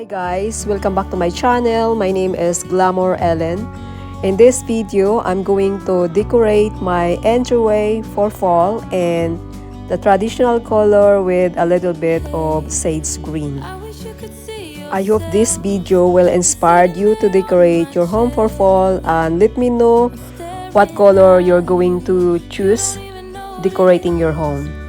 Hey guys, welcome back to my channel. My name is Glamour Ellen. In this video, I'm going to decorate my entryway for fall and the traditional color with a little bit of sage green. I hope this video will inspire you to decorate your home for fall, and let me know what color you're going to choose decorating your home.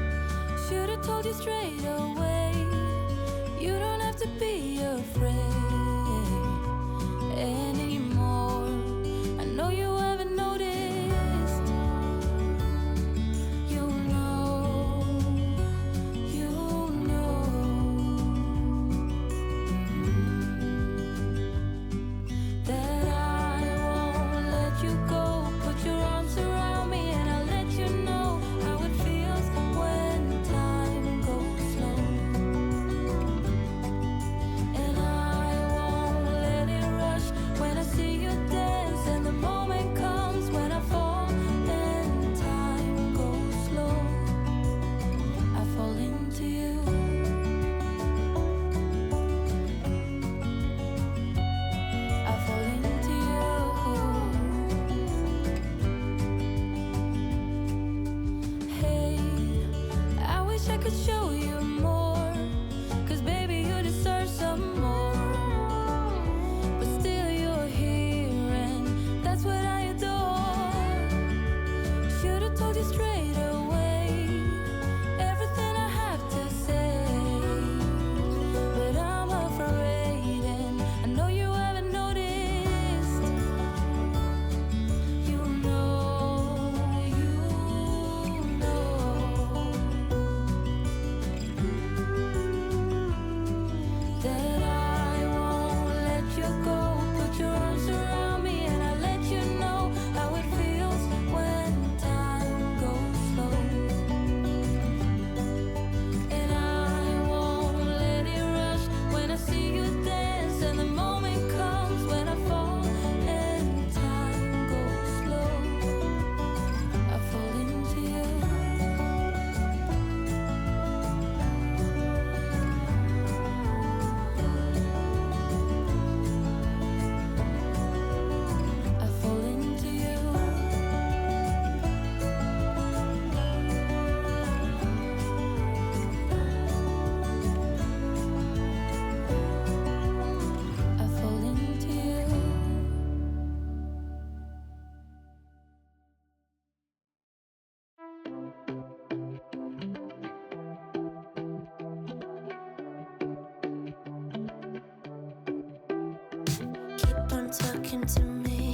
Talking to me,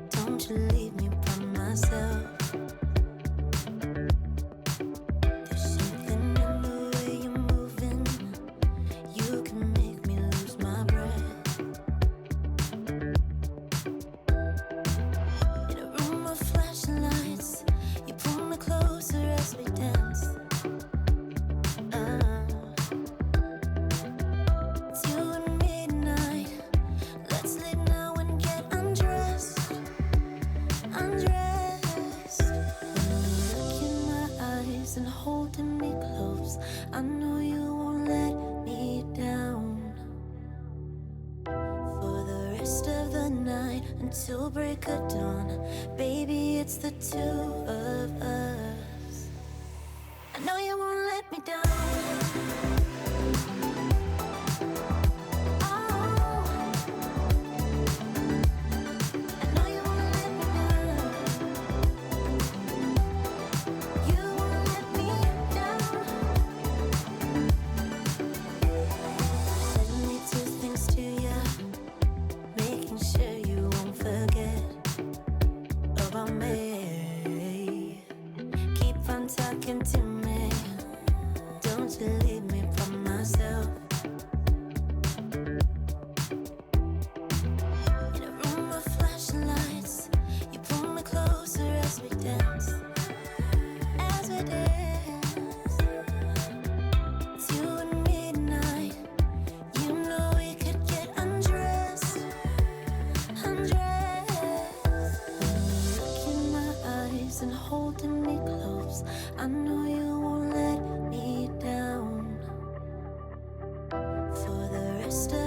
don't you leave me by myself. There's something in the way you're moving, you can make me lose my breath. In a room of flashing lights, you pull me closer as we dance. It's you and midnight. Let's leave now and get undressed. When you look in my eyes and holding me close, I know you won't let me down. For the rest of the night until break of dawn, baby, it's the two of us. I know you won't let me down. Talking to me, don't you leave me by myself. In a room of flashing lights, you pull me closer as we dance. As we dance, it's you and midnight. You know we could get undressed. When you look in my eyes and holding me close, I know you won't let me down. For the rest of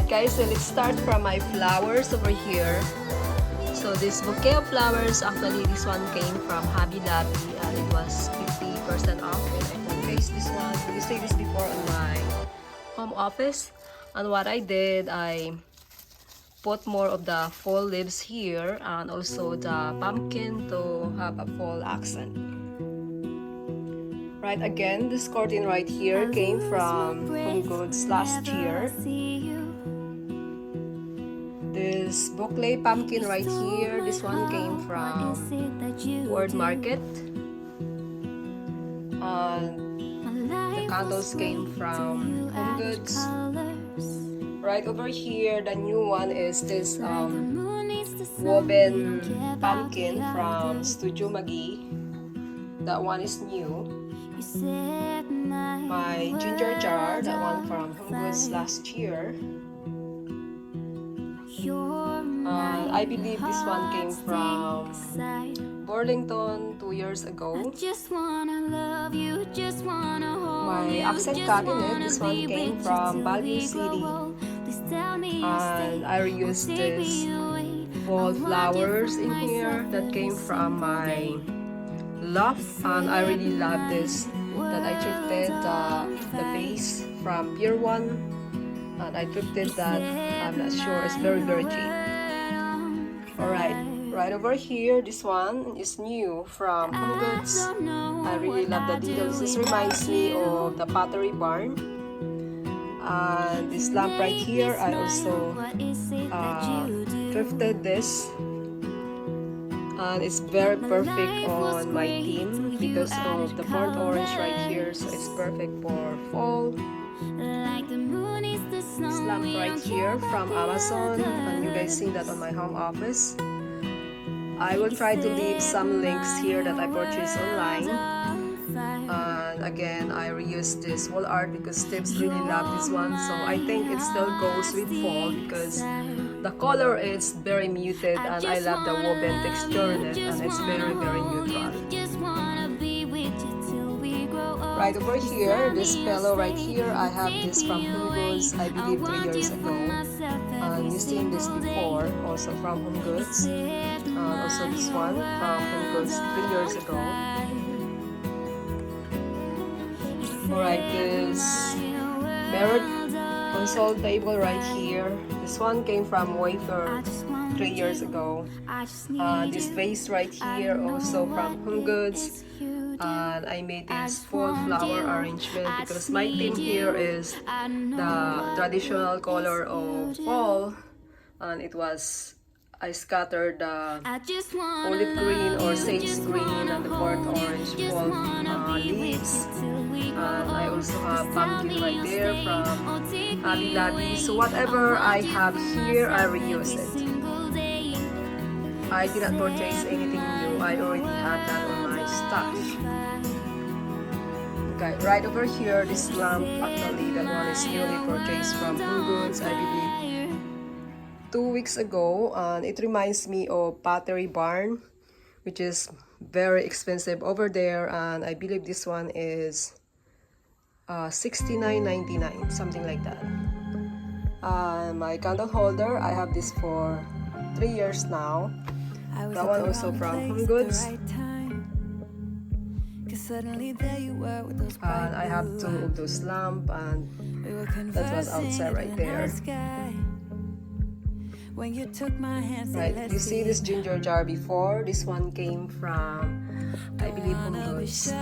Guys, so let's start from my flowers over here. So this bouquet of flowers, actually this one came from Hobby Lobby and it was 50% off, and I purchased this one. I used this before on my home office, and what I did, I put more of the fall leaves here and also the pumpkin to have a fall accent. Right, again, this curtain right here came from Home Goods last year. This bouquet pumpkin right here, this one came from World Market. The candles came from Home Goods. Right over here, the new one is this woven pumpkin from Studio Magi. That one is new. My ginger jar, that one from Home Goods last year. I believe this one came from Burlington 2 years ago. My accent cabinet, this one came from Baguio City. And I reused this wallflowers in here that came from my loft, and I really love this, that I thrifted the vase from Pier 1, and I thrifted that, I'm not sure, it's very cheap. Alright, right over here, this one is new from Home Goods. I really love the details. This reminds me of the Pottery Barn. And this lamp right here, I also thrifted this, and it's very perfect on my theme because of the burnt orange right here, so it's perfect for fall. This lamp right here from Amazon, and you guys see that on my home office. I will try to leave some links here that I purchased online. And again, I reused this wall art because Tips really love this one, so I think it still goes with fall because the color is very muted, and I love the woven texture in it, and it's very neutral. Right over here, this pillow right here, I have this from Home Goods, I believe 3 years ago. You've seen this before, also from Home Goods. Also this one from Home Goods 3 years ago. Alright, this mirrored console table right here. This one came from Wayfair 3 years ago. This vase right here also from Home Goods. And I made this full flower arrangement because my theme here is the traditional color of fall, and it was, I scattered the olive green or sage green and the burnt orange fall leaves. And I also have pumpkin right there from Hobby Lobby. So whatever I have here, I reuse it. I did not purchase anything new. I already had that on my stash. Okay, right over here, this lamp, actually that one is newly purchased from Home Goods, I believe 2 weeks ago, and it reminds me of Pottery Barn, which is very expensive over there, and I believe this one is $69.99, something like that. My candle holder, I have this for 3 years now. That one also from Home Goods. suddenly there you were with those bright And I have blue two of those lamp, and We were that was outside right there. When you took my hand, said, Right, let's you see this ginger jar before. This one came from, I believe, Home Goods. Okay,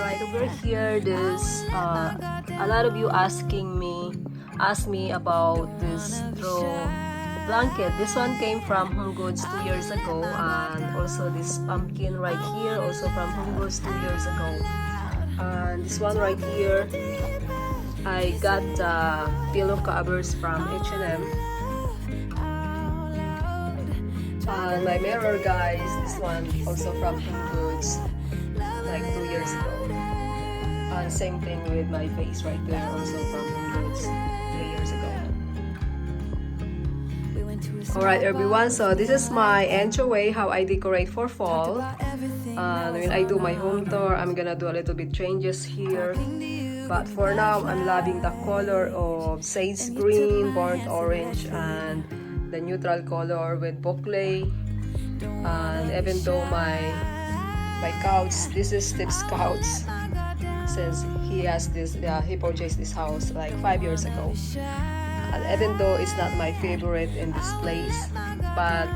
right over here, this a lot of you asked me about this throw blanket. This one came from Home Goods 2 years ago, and also this pumpkin right here, also from Home Goods 2 years ago. And this one right here, I got pillow covers from H&M. And my mirror, guys, this one also from Home Goods, like 2 years ago. And same thing with my face right there, also from Home Goods 3 years ago. Alright everyone, so this is my entryway, how I decorate for fall. When I do my home tour, I'm gonna do a little bit changes here. But for now, I'm loving the color of sage green, burnt orange, and the neutral color with boucle. And even though my couch, this is Steve's couch, since he has this, he purchased this house like 5 years ago. And even though it's not my favorite in this place, but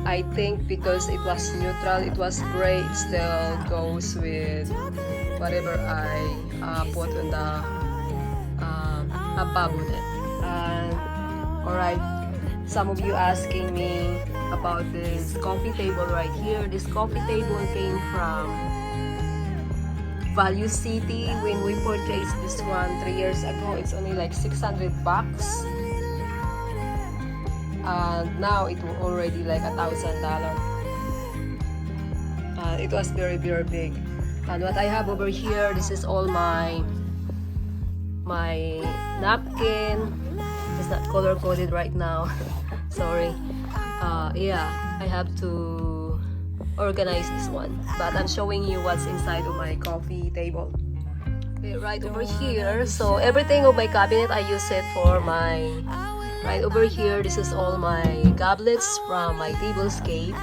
I think because it was neutral, it was gray, it still goes with whatever I put on the above on it. And alright, some of you asking me about this coffee table right here. This coffee table came from Value City. When we purchased this one 3 years ago, it's only like $600. And now it was already like $1,000. It was very, very big. And what I have over here, this is all my napkin. It's not color coded right now. Sorry. Yeah, I have to organize this one, but I'm showing you what's inside of my coffee table. Okay, right over here, so everything of my cabinet, I use it for my, right over here, this is all my goblets from my tablescape.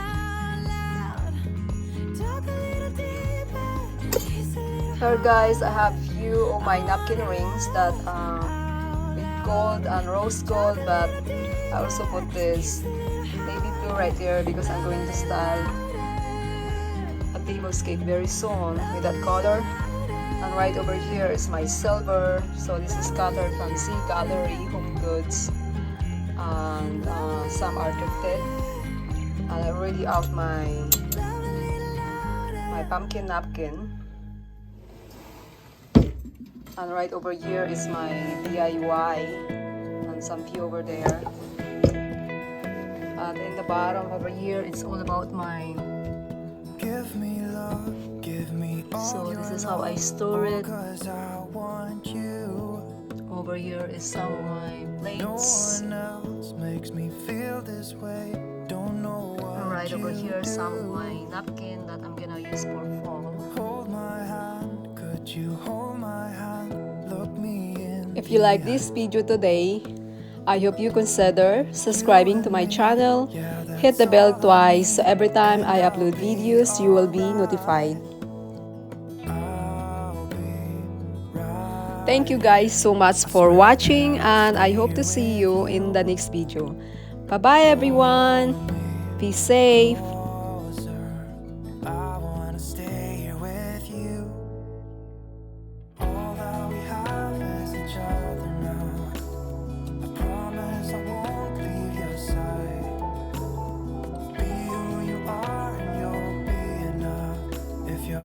Here guys, I have few of my napkin rings that with gold and rose gold, but I also put this navy blue right there because I'm going to style a tablescape very soon with that color. And right over here is my silver, so this is colored from Z Gallery, Home Goods, and some are thrifted. And I already out my pumpkin napkin. And right over here is my DIY, and some few over there. And in the bottom over here, it's all about my. Give me love, give me all. So this is how I store it. Cause I want you. Over here is some of my plates. No one else makes me feel this way. Don't know what. And right over here, some of my napkin that I'm gonna use for fall. Hold my hand, could you hold my hand? Look me in. If you like this video today, I hope you consider subscribing to my channel. Hit the bell twice so every time I upload videos, you will be notified. Thank you guys so much for watching, and I hope to see you in the next video. Bye bye everyone. Be safe.